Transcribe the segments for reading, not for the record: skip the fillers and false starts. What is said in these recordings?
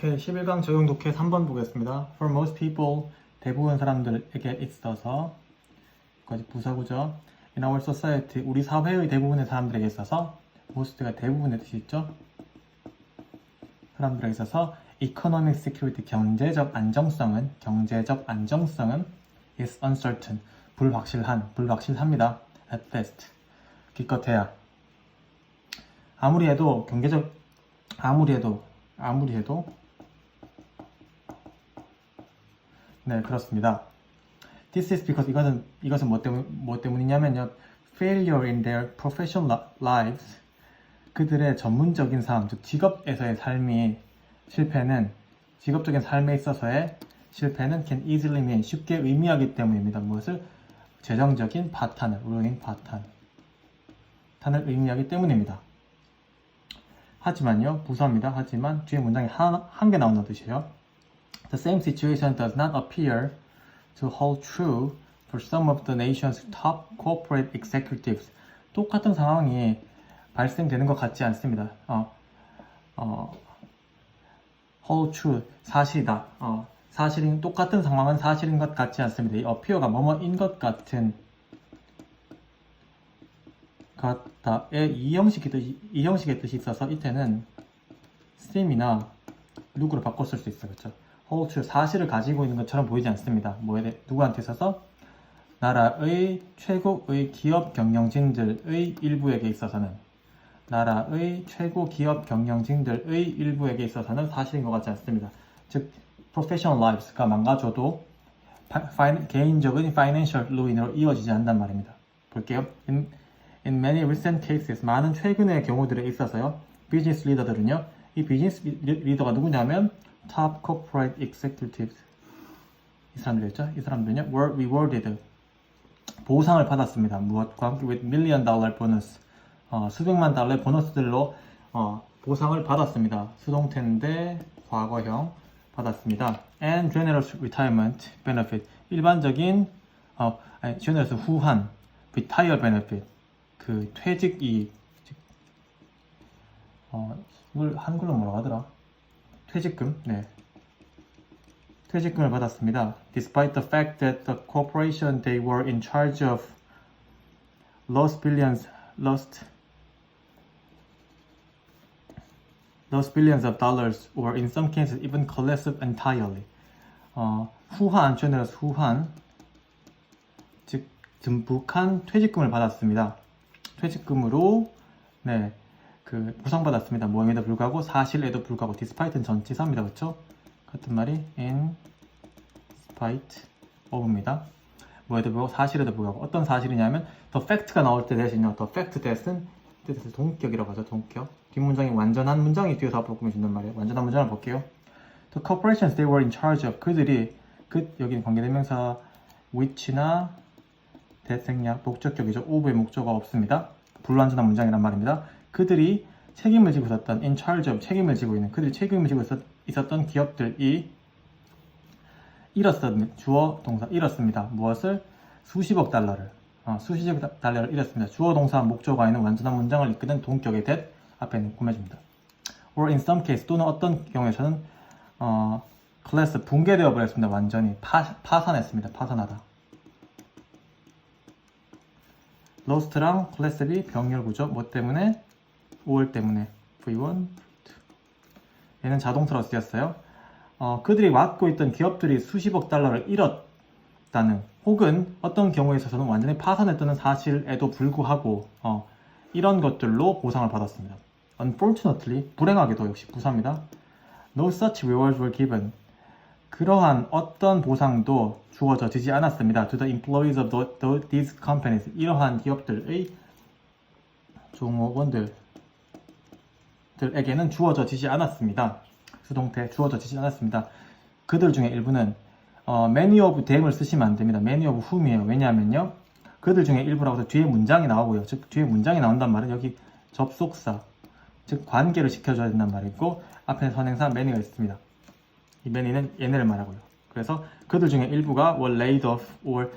오케이, 11강 적용 독해 3번 보겠습니다. For most people, 대부분 사람들에게 있어서, 여기까지 부사구죠. In our society, 우리 사회의 대부분의 사람들에게 있어서, most가 대부분의 뜻이 있죠. 사람들에게 있어서 economic security, 경제적 안정성은 is uncertain, 불확실합니다. At best, 기껏해야. 아무리 해도 네, 그렇습니다. This is because 이것은 뭐 때문이냐면요. Failure in their professional lives, 그들의 전문적인 삶, 즉 직업에서의 직업적인 삶에 있어서의 실패는 can easily mean, 쉽게 의미하기 때문입니다. 무엇을? 재정적인 파탄을, ruining 파탄을 의미하기 때문입니다. 하지만요, 부사입니다. 하지만 뒤에 문장에 한 개 나온다는 뜻이에요. The same situation does not appear to hold true for some of the nation's top corporate executives. 똑같은 상황이 발생되는 것 같지 않습니다. hold true, 사실이다. 똑같은 상황은 사실인 것 같지 않습니다. 이 appear가 뭐뭐인 것 같은 같다의 이 형식의 뜻이 있어서 이때는 seem이나 look으로 바꿨을 수 있어요. 그렇죠? hold true, 사실을 가지고 있는 것처럼 보이지 않습니다. 누구한테 있어서? 나라의 최고의 기업 경영진들의 일부에게 있어서는 사실인 것 같지 않습니다. 즉, professional lives가 망가져도 개인적인 financial ruin으로 이어지지 않는단 말입니다. 볼게요. In many recent cases, 많은 최근의 경우들에 있어서요, 비즈니스 리더들은요, 이 비즈니스 리더가 누구냐면 top corporate executives, 이 사람들이었죠. 이 사람들은요, were rewarded, 보상을 받았습니다. 무엇과 함께 with $1 million bonus, 수백만 달러의 보너스들로 보상을 받았습니다. 수동태인데 과거형 받았습니다. And generous retirement benefit, 일반적인 generous 후한 retire benefit, 그 퇴직 이익, 이걸 한글로 뭐라고 하더라? 퇴직금, 네. 퇴직금을 받았습니다. Despite the fact that the corporation they were in charge of lost billions of dollars, or in some cases even collapsed entirely. generous 후한, 즉 듬뿍한 퇴직금을 받았습니다. 퇴직금으로 보상받았습니다. 뭐에도 불구하고, 사실에도 불구하고. despite는 전치사입니다. 그렇죠? 같은 말이 in spite of입니다. 뭐에도 불구하고, 사실에도 불구하고. 어떤 사실이냐면 the fact가 나올 때 대신요, the fact that은 뜻에서 동격이라고 하죠. 동격. 뒷문장이 완전한 문장이 뒤에서 앞으로 꾸며준단 말이에요. 완전한 문장을 볼게요. The corporations they were in charge of, 그들이, 여기는 관계대명사 which나 대생략 목적격이죠. of의 목적어가 없습니다. 불완전한 문장이란 말입니다. 그들이 책임을 지고 있었던, in charge of, 그들이 책임을 지고 있었던 기업들이 주어 동사 잃었습니다. 무엇을? 수십억 달러를 잃었습니다. 주어 동사 목적어가 있는 완전한 문장을 이끄는 동격의 that 앞에 꾸며줍니다. or in some case, 또는 어떤 경우에서는 collapse, 붕괴되어 버렸습니다. 완전히 파산했습니다. 파산하다. lost랑 collapse이 병렬구죠. 뭐 때문에? or 때문에. V1, 얘는 자동차로 쓰였어요. 그들이 맡고 있던 기업들이 수십억 달러를 잃었다는, 혹은 어떤 경우에 있어서는 완전히 파산했다는 사실에도 불구하고 이런 것들로 보상을 받았습니다. Unfortunately, 불행하게도 역시 부사입니다. No such rewards were given. 그러한 어떤 보상도 주어지지 않았습니다. To the employees of these companies. 이러한 기업들의 종업원들에게는 주어지지 않았습니다. 수동태 주어지지 않았습니다. 그들 중에 일부는 many of them을 쓰시면 안 됩니다. many of whom이에요. 왜냐하면요, 그들 중에 일부라고 해서 뒤에 문장이 나오고요. 즉 뒤에 문장이 나온단 말은 여기 접속사, 즉 관계를 시켜줘야 된단 말이고, 앞에 선행사 many가 있습니다. 이 many는 얘네를 말하고요. 그래서 그들 중에 일부가 were laid off, or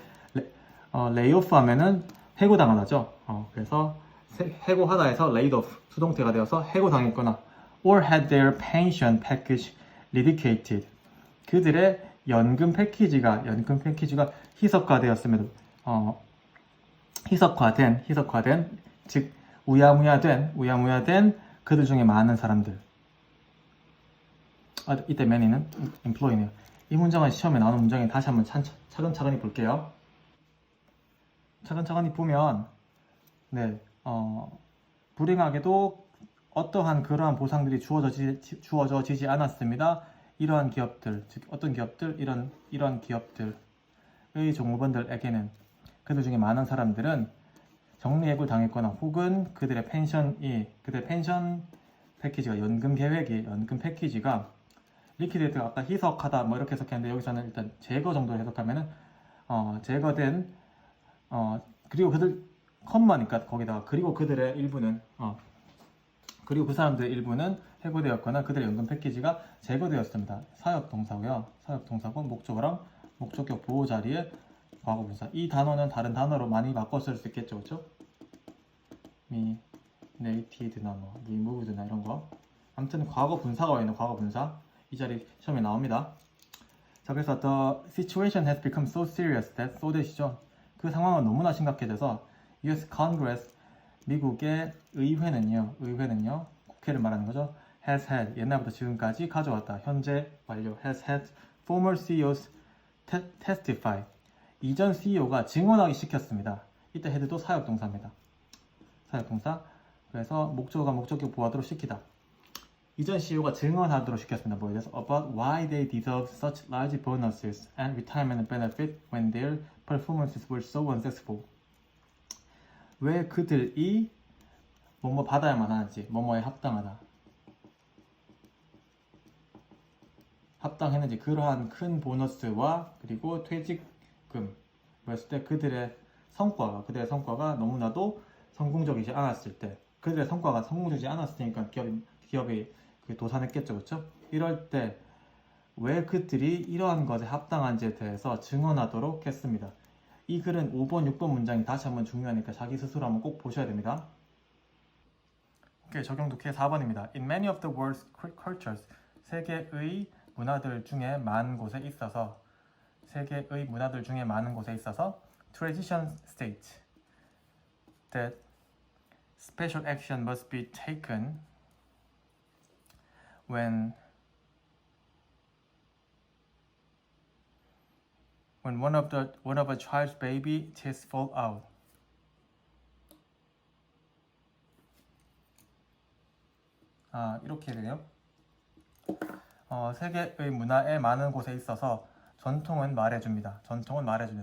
lay off 하면은 해고당하다죠. 그래서 해고하다에서 laid off 수동태가 되어서 해고당했거나, or had their pension package eradicated. 그들의 연금 패키지가 희석화되었습니다. 희석화된, 즉 우야무야된 그들 중에 많은 사람들. 이때 many는 employ네요. 이 문장은 시험에 나오는 문장이 다시 한번 차근차근히 볼게요. 차근차근히 보면 불행하게도 어떠한 그러한 보상들이 주어지지 않았습니다. 이러한 기업들, 즉 어떤 기업들, 이러한 기업들의 종업원들에게는 그들 중에 많은 사람들은 정리해고를 당했거나 혹은 그들의 펜션 패키지가 연금 패키지가 리퀴데이트가 아까 희석하다 뭐 이렇게 해석했는데 여기서는 일단 제거 정도로 해석하면은 제거된 그리고 그들 컴마니까 거기다가 그리고 그들의 일부는 그리고 그 사람들의 일부는 해고되었거나 그들의 연금 패키지가 제거되었습니다. 사역동사고요. 사역동사고 목적어랑 목적격 보호 자리에 과거분사. 이 단어는 다른 단어로 많이 바꿔 쓸 수 있겠죠, 그렇죠? 미네이티드나 뭐 리무브드나 이런 거. 아무튼 과거분사가 와 있는 과거분사. 이 자리 시험에 나옵니다. 자, 그래서 the situation has become so serious that so that이죠. 그 상황은 너무나 심각해져서 US Congress 미국의 의회는요 국회를 말하는 거죠. has had 옛날부터 지금까지 가져왔다. 현재 완료. has had former CEOs testify 이전 CEO가 증언하기 시켰습니다. 이때 had도 사역동사입니다. 사역동사. 그래서 목적어가 목적격 보호하도록 시키다. 이전 CEO가 증언하도록 시켰습니다. 뭐에 대해서 about why they deserve such large bonuses and retirement benefit when their performances were so unsuccessful. 왜 그들이 뭐뭐 받아야만 하는지, 뭐뭐에 합당했는지, 그러한 큰 보너스와 그리고 퇴직금 뭐였을 때 그들의 성과가 너무나도 성공적이지 않았을 때, 그들의 성과가 성공적이지 않았으니까 기업이 도산했겠죠, 그렇죠? 이럴 때 왜 그들이 이러한 것에 합당한지에 대해서 증언하도록 했습니다. 이 글은 5번, 6번 문장이 다시 한번 중요하니까 자기 스스로 한번 꼭 보셔야 됩니다. 오케이, 적용 독해 4번입니다. In many of the world's cultures, 세계의 문화들 중에 많은 곳에 있어서 transition state that special action must be taken when one of a child's baby teeth fall out. 이렇게 되네요. 세계의 문화에 많은 곳에 있어서 전통은 말해줍니다.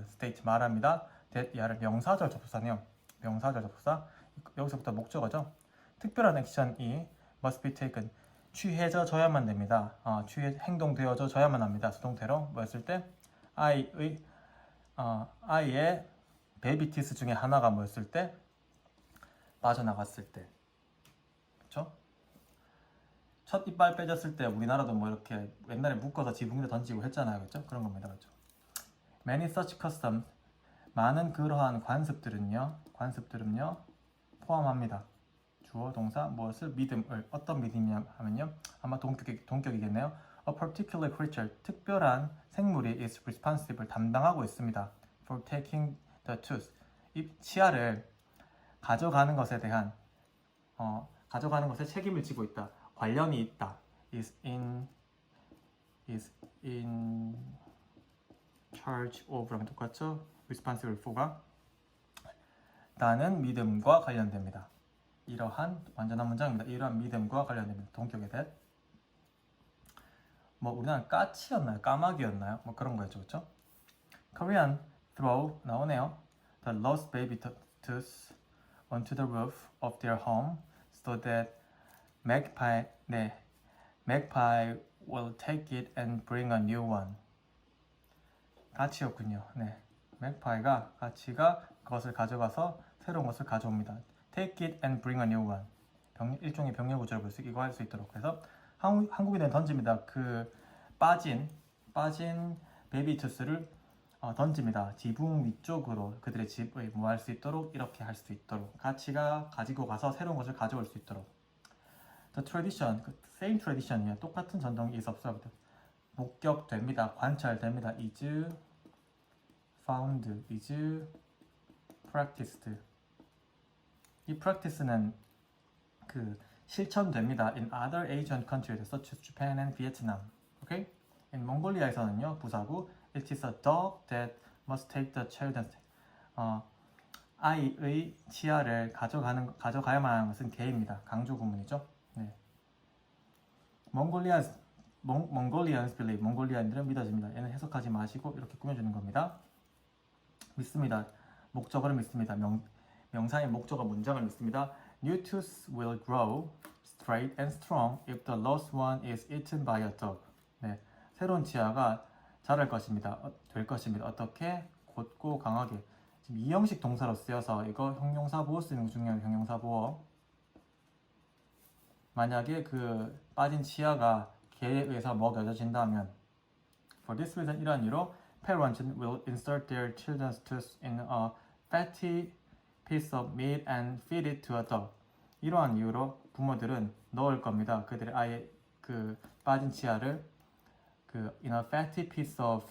state 말합니다. that 야를 명사절 접속사네요. 명사절 접속사. 여기서부터 목적어죠. 특별한 액션이 must be taken 취해져야만 됩니다. 행동되어져야만 합니다. 수동태로 뭐였을 때 아이의 베이비 티스 중에 하나가 뭐였을 때 빠져나갔을 때, 그렇죠? 첫 이빨 빼졌을 때 우리나라도 뭐 이렇게 옛날에 묶어서 지붕에 던지고 했잖아요, 그렇죠? 그런 겁니다, 그렇죠? Many such customs 많은 그러한 관습들은요 포함합니다. 주어 동사 무엇을 믿음을 어떤 믿음이냐 하면요 아마 동격이겠네요. A particular creature 특별한 생물이 is responsible 담당하고 있습니다. For taking the tooth 이 치아를 가져가는 것에 대한 가져가는 것에 책임을 지고 있다. 관련이 있다. is in charge of랑 똑같죠? responsible for가 나는 믿음과 관련됩니다. 이러한 완전한 문장입니다. 이러한 믿음과 관련됩니다. 동격에 대해 뭐 우리나라 까치였나요? 까마귀였나요? 뭐 그런 거였죠, 그렇죠? Korean throw 나오네요. The lost baby tooth onto the roof of their home so that magpie will take it and bring a new one. 가치였군요. 가치가 그것을 가져가서 새로운 것을 가져옵니다. Take it and bring a new one. 일종의 병렬 구조를 볼 수 이거 할 수 있도록. 그래서 한국인은 던집니다. 그 빠진 베이비 투스를 던집니다. 지붕 위쪽으로 그들의 집을 뭐 할 수 있도록 이렇게 할 수 있도록 가치가 가지고 가서 새로운 것을 가져올 수 있도록. The tradition, same tradition이에요. 똑같은 전통이 is observed. 목격됩니다. 관찰됩니다. is found, is practiced. 이 practice는 그 실천됩니다. In other Asian countries such as Japan and Vietnam. Okay? In 몽골리아에서는요, 부사구 it is a dog that must take the children's 아이의 치아를 가져가야만 하는 것은 개입니다. 강조 구문이죠. 네. Mongolians believe. 몽골리아인들은 믿어집니다. 얘는 해석하지 마시고 이렇게 꾸며주는 겁니다. 믿습니다. 목적어를 믿습니다. 명사의 목적어 문장을 믿습니다. New tooth will grow straight and strong if the lost one is eaten by a dog. 네. 새로운 치아가 자랄 것입니다. 될 것입니다. 어떻게? 곧고 강하게. 지금 이형식 동사로 쓰여서 이거 형용사 보어 쓰는 거 중요해요. 형용사 보어. 만약에 그 빠진 치아가 개에 의해서 먹여진다면 For this reason, 이러한 이유로 parents will insert their children's tooth in a fatty piece of meat and feed it to a dog. 이러한 이유로 부모들은 넣을 겁니다. 그들의 아이의 그 빠진 치아를 그 in a fatty piece of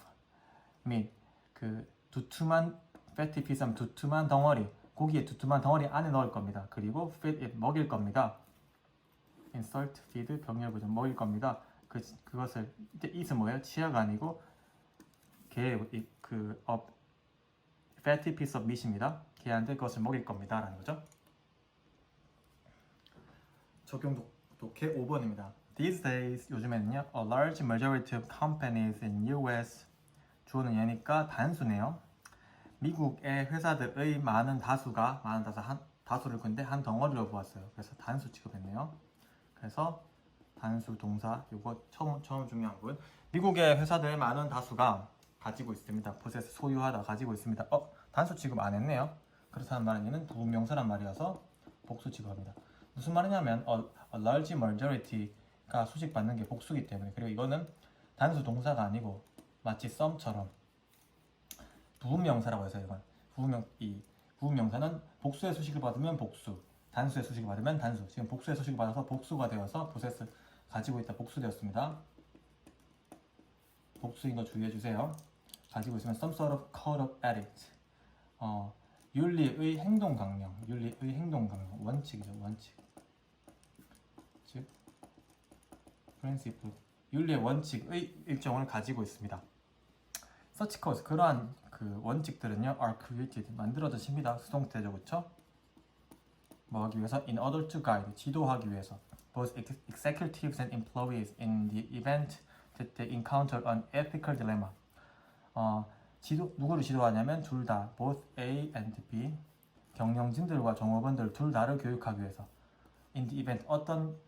meat, 그 두툼한 fatty piece 하면 두툼한 덩어리, 고기의 두툼한 덩어리 안에 넣을 겁니다. 그리고 feed it, 먹일 겁니다. insert, feed, 병렬 부정, 먹일 겁니다. 그것을 이때 it은 뭐예요? 치아가 아니고 개의 그 fatty piece of meat입니다. 개한테 그것을 먹일 겁니다. 라는 거죠. 적용 독해 5번입니다. These days, 요즘에는요, a large majority of companies in US, 주어는 얘니까 단수네요. 미국의 회사들의 많은 다수가, 다수를 근데 한 덩어리로 보았어요. 그래서 단수 취급했네요. 그래서 단수 동사, 요거 처음 중요한 부분. 미국의 회사들 많은 다수가 가지고 있습니다. possess, 소유하다, 가지고 있습니다. 단수 취급 안 했네요. 그렇다는 말은 얘는 부분명사란 말이어서 복수 취급합니다. 무슨 말이냐면 a large majority가 수식받는 게 복수기 때문에, 그리고 이거는 단수 동사가 아니고 마치 some처럼 부분명사라고 해서 이건 부분명사는 복수의 수식을 받으면 복수, 단수의 수식을 받으면 단수. 지금 복수의 수식을 받아서 복수가 되어서 possess, 가지고 있다, 복수되었습니다. 복수인 거 주의해 주세요. 가지고 있으면 some sort of code of ethics, 윤리의 행동 강령, 원칙이죠, 원칙. 즉, principle, 윤리의 원칙의 일정을 가지고 있습니다. Such codes, 그러한 그 원칙들은요, are created, 만들어졌습니다. 수동태죠, 그렇죠? 뭐 하기 위해서? In order to guide, 지도하기 위해서. Both executives and employees in the event that they encounter an ethical dilemma. 누구를 지도하냐면 둘 다, both A and B, 경영진들과 종업원들 둘 다를 교육하기 위해서. In the event, 어떤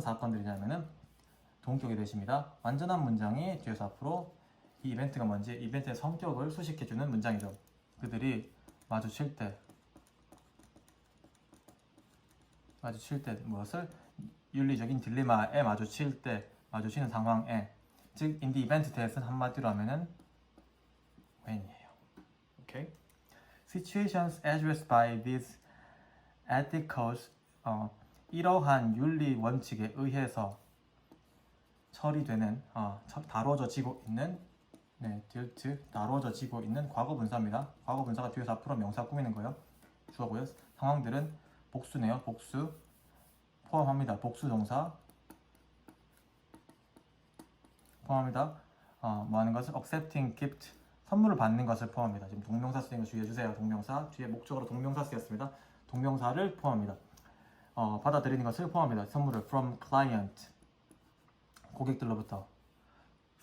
사건들이냐면은 동격이 되십니다. 완전한 문장이 뒤에서 앞으로 이 이벤트가 뭔지, 이벤트의 성격을 수식해주는 문장이죠. 그들이 마주칠 때 무엇을? 윤리적인 딜레마에 마주치는 상황에, 즉 in the event that은 한마디로 하면은 when이에요. 오케이? Situations addressed by these ethicals, 이러한 윤리 원칙에 의해서 처리되는, 다뤄져지고 있는, 다뤄져지고 있는 과거 분사입니다. 과거 분사가 뒤에서 앞으로 명사 꾸미는 거예요. 주어고요. 상황들은 복수네요. 복수 포함합니다. 복수 동사 포함합니다. 뭐 하는 것을? accepting gift, 선물을 받는 것을 포함합니다. 지금 동명사 쓰인 거 주의해 주세요. 동명사 뒤에 목적으로 동명사 쓰였습니다. 동명사를 포함합니다. 받아들이는 것을 포함합니다. 선물을 from client, 고객들로부터.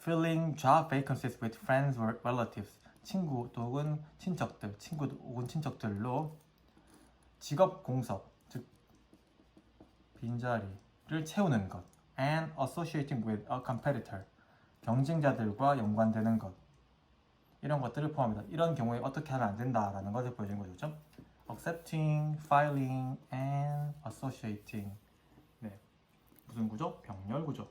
filling job vacancies with friends or relatives, 친구 혹은 친척들로 직업 공석, 즉 빈자리를 채우는 것. and associating with a competitor, 경쟁자들과 연관되는 것. 이런 것들을 포함합니다. 이런 경우에 어떻게 하면 안 된다라는 것을 보여주는 거죠. 그렇죠? accepting, filing, and associating. 네, 무슨 구조? 병렬 구조.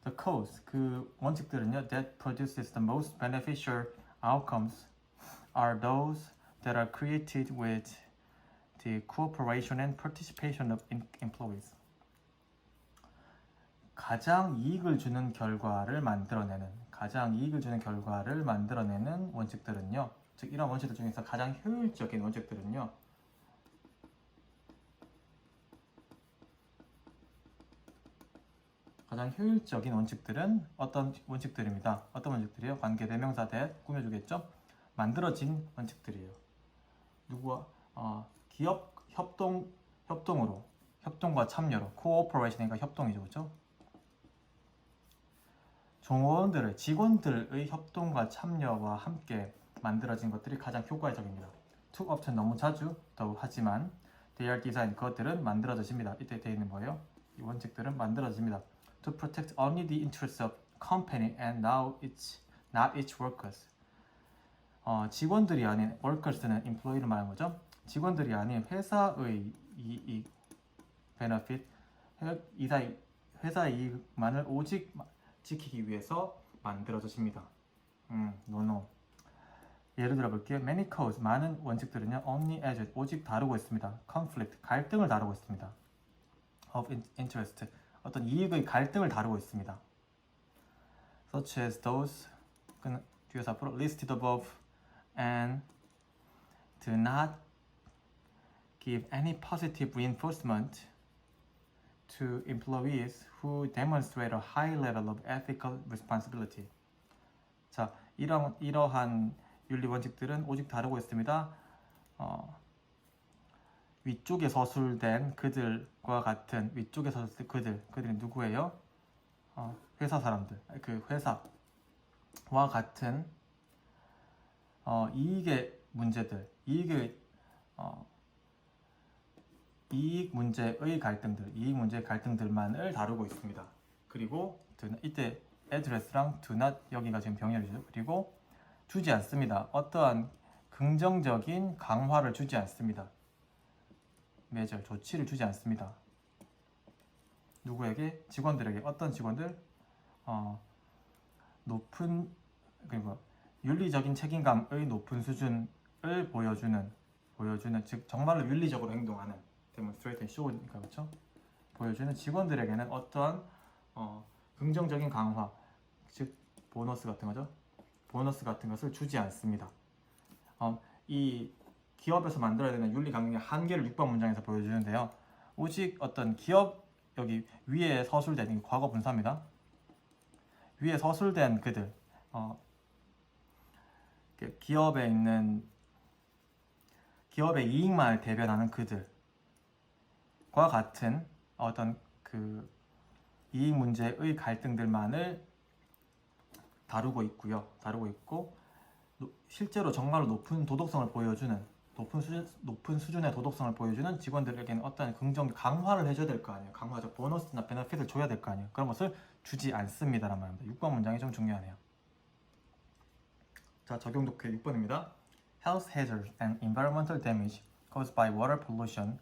The codes, 그 원칙들은요, that produces the most beneficial outcomes are those that are created with the cooperation and participation of employees. 가장 이익을 주는 결과를 만들어내는 원칙들은요. 즉 이런 원칙들 중에서 가장 효율적인 원칙들은요. 가장 효율적인 원칙들은 어떤 원칙들입니다. 어떤 원칙들이요? 관계대명사 대 꾸며주겠죠? 만들어진 원칙들이에요. 누구와? 기업 협동과 참여로 cooperation이니까 협동이죠, 그렇죠? 직원들의 협동과 참여와 함께 만들어진 것들이 가장 효과적입니다. too often 너무 자주, 더욱 하지만 they are designed 그것들은 만들어집니다. 이때 되어 있는 거예요. 이 원칙들은 만들어집니다. To protect only the interests of company and not its workers. 직원들이 아닌 workers는 employee를 말하는 거죠. 직원들이 아닌 회사의 이익, benefit, 회사의 이익만을 오직 지키기 위해서 만들어집니다. no. 예를 들어 볼게요. Many codes, 많은 원칙들은요, only as, 오직 다루고 있습니다. conflict, 갈등을 다루고 있습니다. of interest, 어떤 이익의 갈등을 다루고 있습니다. such as those, 뒤에서 앞으로 listed above and do not give any positive reinforcement to employees who demonstrate a high level of ethical responsibility. 자, 이러한 윤리 원칙들은 오직 다루고 있습니다. 위쪽에 서술된 그들과 같은 그들이 누구예요? 회사 사람들. 그 회사와 같은 이익의 문제들, 이익 문제의 갈등들만을 다루고 있습니다. 그리고 이때 address랑 do not 여기가 지금 병렬이죠. 그리고 주지 않습니다. 어떠한 긍정적인 강화를 주지 않습니다. measure, 조치를 주지 않습니다. 누구에게? 직원들에게. 어떤 직원들? 높은, 그리고 윤리적인 책임감의 높은 수준을 보여주는, 즉 정말로 윤리적으로 행동하는, demonstrate and show니까 그렇죠? 보여주는 직원들에게는 어떠한 긍정적인 강화, 즉 보너스 같은 거죠. 보너스 같은 것을 주지 않습니다. 이 기업에서 만들어야 되는 윤리 강령의 한계를 6번 문장에서 보여주는데요. 오직 어떤 기업, 여기 위에 서술된 과거 분사입니다. 위에 서술된 그들, 기업에 있는 기업의 이익만을 대변하는 그들과 같은 어떤 그 이익 문제의 갈등들만을 다루고 있고 실제로 정말로 높은 도덕성을 보여주는 높은 수준의 도덕성을 보여주는 직원들에게는 어떤 긍정 강화를 해줘야 될 거 아니에요. 강화적 보너스나 베너핏을 줘야 될 거 아니에요. 그런 것을 주지 않습니다라는 말입니다. 6번 문장이 좀 중요하네요. 자, 적용 독해 6번입니다. Health hazards and environmental damage caused by water pollution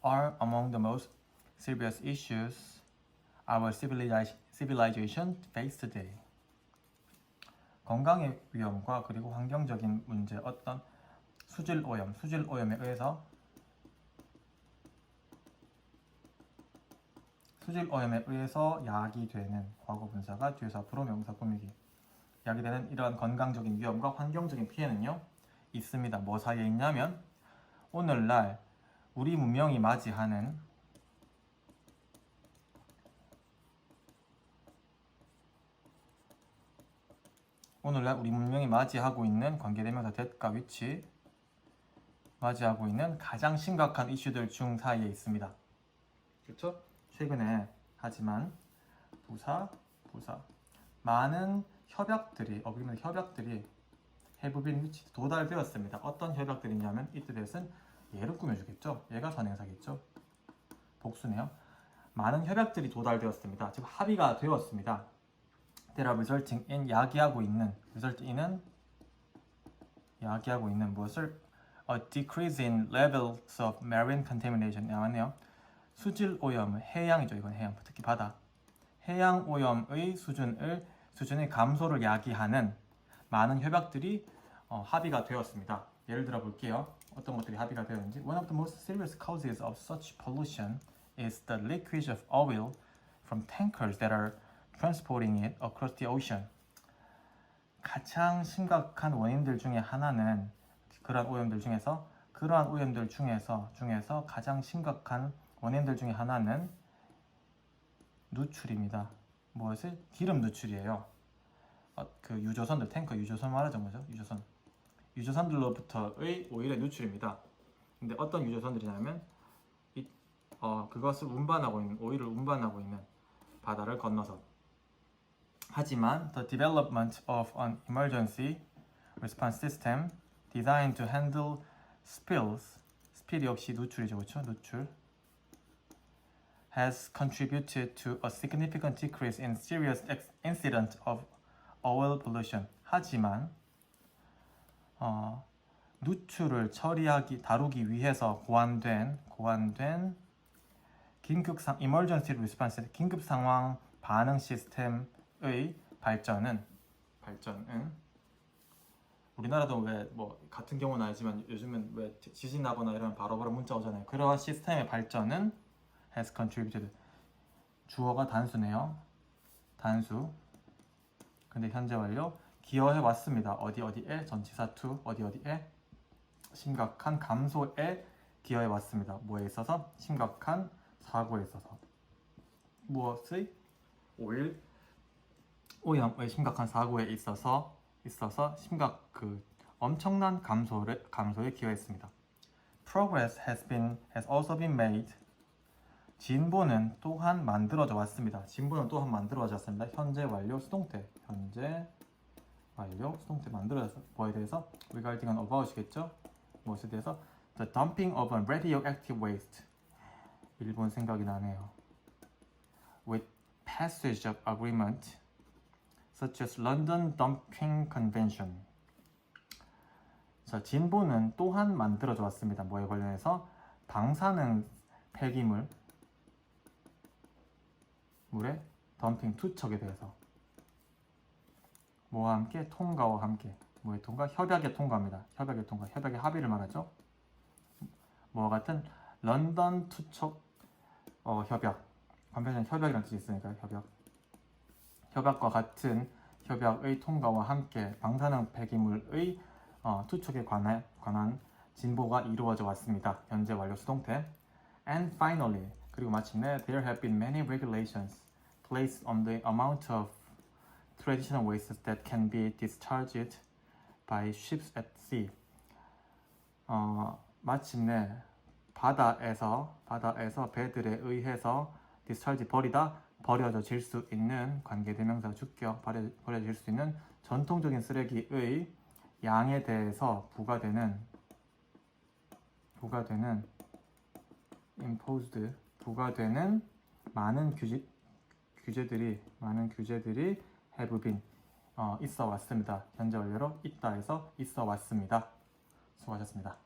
are among the most serious issues our civilization face today. 건강의 위험과 그리고 환경적인 문제, 어떤 수질 오염에 의해서 야기되는 과거 분사가 뒤에서 앞으로 명사 꾸미기. 야기되는 이러한 건강적인 위험과 환경적인 피해는요 있습니다. 뭐 사이에 있냐면 오늘날 우리 문명이 맞이하는 맞이하고 있는 관계대명사 that과 which 맞이하고 있는 가장 심각한 이슈들 중 사이에 있습니다. 그렇죠? 최근에 하지만 부사 많은 협약들이 have been reached 도달되었습니다. 어떤 협약들이냐면 이때 대해서는 얘를 꾸며주겠죠. 얘가 선행사겠죠. 복수네요. 많은 협약들이 도달되었습니다. 즉 합의가 되었습니다. That are resulting in 야기하고 있는 무엇을 a decrease in levels of marine contamination 나왔네요. 수질 오염, 해양이죠. 이건 해양, 특히 바다. 해양 오염의 수준의 감소를 야기하는 많은 협약들이 합의가 되었습니다. 예를 들어 볼게요. 어떤 것들이 합의가 되었는지. One of the most serious causes of such pollution is the leakage of oil from tankers that are transporting it across the ocean. 가장 심각한 원인들 중에 하나는 그러한 오염들 중에서 가장 심각한 원인들 중에 하나는 누출입니다. 무엇을? 기름 누출이에요. 그 유조선들, 탱커 유조선 말하자는 거죠. 유조선들로부터의 오일의 누출입니다. 근데 어떤 유조선들이냐면 그것을 오일을 운반하고 있는 바다를 건너서. 하지만 the development of an emergency response system designed to handle spills, 스필 역시 누출이죠, 그렇죠? 누출 has contributed to a significant decrease in serious incidents of oil pollution. 하지만 누출을 다루기 위해서 고안된 emergency response, 긴급 상황 반응 시스템의 발전은 우리나라도 왜 같은 경우는 아니지만 요즘은 왜 지진 나거나 이러면 바로바로 문자 오잖아요. 그러한 시스템의 발전은 has contributed. 주어가 단수네요. 단수. 근데 현재 완료 기여해 왔습니다. 어디에 전치사 to 어디에 심각한 감소에 기여해 왔습니다. 뭐에 있어서? 심각한 사고에 있어서. 무엇의? 오염의 심각한 사고에 있어서 엄청난 감소에 기여했습니다. Progress has also been made. 진보는 또한 만들어져 왔습니다. 현재 완료 수동태. 만들어져서 뭐에 대해서? regarding은 about이겠죠? 무엇에 대해서? The dumping of radioactive waste. 일본 생각이 나네요. With passage of agreement such as London Dumping Convention. 자, 진보는 또한 만들어져 왔습니다. 뭐에 관련해서? 방사능 폐기물 물의 덤핑 투척에 대해서. 뭐와 함께? 통과와 함께. 뭐의 통과? 협약의 통과입니다. 협약의 합의를 말하죠. 뭐와 같은? 런던 투척 협약. 컨벤션 협약이라는 뜻이 있으니까 협약과 같은 협약의 통과와 함께 방사능 폐기물의 투척에 관한 진보가 이루어져 왔습니다. 현재 완료 수동태. And finally, 그리고 마침내 there have been many regulations placed on the amount of traditional wastes that can be discharged by ships at sea. 마침내 바다에서 배들에 의해서 discharge 버려질 수 있는 관계대명사 주격 버려질 수 있는 전통적인 쓰레기의 양에 대해서 부과되는 많은 규제들이 have been 있어 왔습니다. 현재 완료로 있다 해서 있어 왔습니다. 수고하셨습니다.